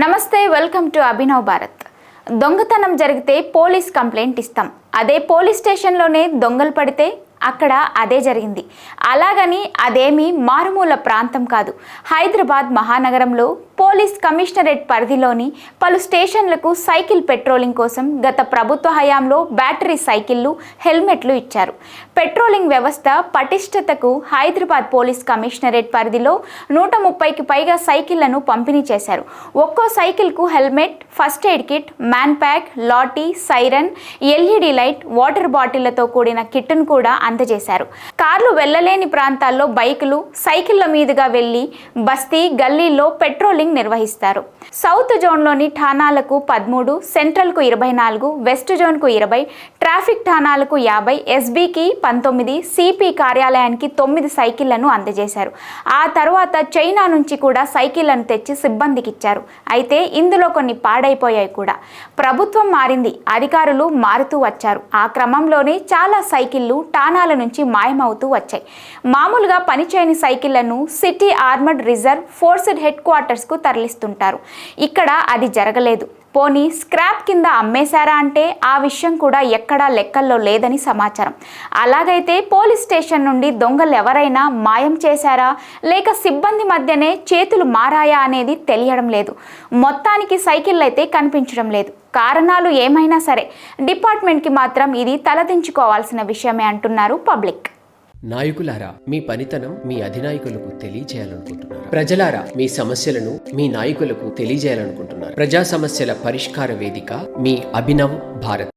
నమస్తే, welcome to Abhinav Bharat. దొంగతనం జరిగితే పోలీస్ కంప్లైంట్ ఇస్తాం. అదే పోలీస్ స్టేషన్లోనే దొంగలు పడితే అక్కడ అదే జరిగింది. అలాగని అదేమీ మారుమూల ప్రాంతం కాదు. హైదరాబాద్ మహానగరంలో పోలీస్ కమిషనరేట్ పరిధిలోని పలు స్టేషన్లకు సైకిల్ పెట్రోలింగ్ కోసం గత ప్రభుత్వ హయాంలో బ్యాటరీ సైకిళ్లు, హెల్మెట్లు ఇచ్చారు. పెట్రోలింగ్ వ్యవస్థ పటిష్టతకు హైదరాబాద్ పోలీస్ కమిషనరేట్ పరిధిలో 130కి పైగా సైకిళ్లను పంపిణీ చేశారు. ఒక్కో సైకిల్కు helmet, first aid kit, man pack, lathi, siren, LED light, water బాటిళ్లతో కూడిన కిట్ను కూడా అందజేశారు. కార్లు వెళ్లలేని ప్రాంతాల్లో బైకులు, సైకిళ్ల మీదుగా వెళ్లి బస్తీ, గల్లీల్లో పెట్రోలింగ్ నిర్వహిస్తారు. సౌత్ జోన్లోని ఠాణాలకు 13, సెంట్రల్కు 24, వెస్ట్ జోన్కు 20, ట్రాఫిక్ ఠాణాలకు 50, ఎస్బీకి 19, సిపి కార్యాలయానికి 9 సైకిళ్లను అందజేశారు. ఆ తర్వాత చైనా నుంచి కూడా సైకిళ్లను తెచ్చి సిబ్బందికి ఇచ్చారు. అయితే ఇందులో కొన్ని పాడైపోయాయి కూడా. ప్రభుత్వం మారింది, అధికారులు మారుతూ వచ్చారు. ఆ క్రమంలోనే చాలా సైకిళ్లు ఠాణాల నుంచి మాయమవుతూ వచ్చాయి. మామూలుగా పనిచేయని సైకిళ్లను సిటీ ఆర్మర్డ్ రిజర్వ్ ఫోర్స్డ్ హెడ్ క్వార్టర్స్కు తరలిస్తుంటారు. ఇక్కడ అది జరగలేదు. పోనీ స్క్రాప్ కింద అమ్మేశారా అంటే ఆ విషయం కూడా ఎక్కడా లెక్కల్లో లేదని సమాచారం. అలాగైతే పోలీస్ స్టేషన్ నుండి దొంగలు ఎవరైనా మాయం చేశారా, లేక సిబ్బంది మధ్యనే చేతులు మారాయా అనేది తెలియడం లేదు. మొత్తానికి సైకిళ్ళు అయితే కనిపించడం లేదు. కారణాలు ఏమైనా సరే డిపార్ట్మెంట్కి మాత్రం ఇది తలదించుకోవాల్సిన విషయమే అంటున్నారు పబ్లిక్. నాయకులారా, మీ పనితనం మీ అధినాయకులకు తెలియజేయాలనుకుంటున్నారు. ప్రజలారా, మీ సమస్యలను మీ నాయకులకు తెలియజేయాలనుకుంటున్నారు. ప్రజా సమస్యల పరిష్కార వేదిక మీ అభినవ్ భారత్.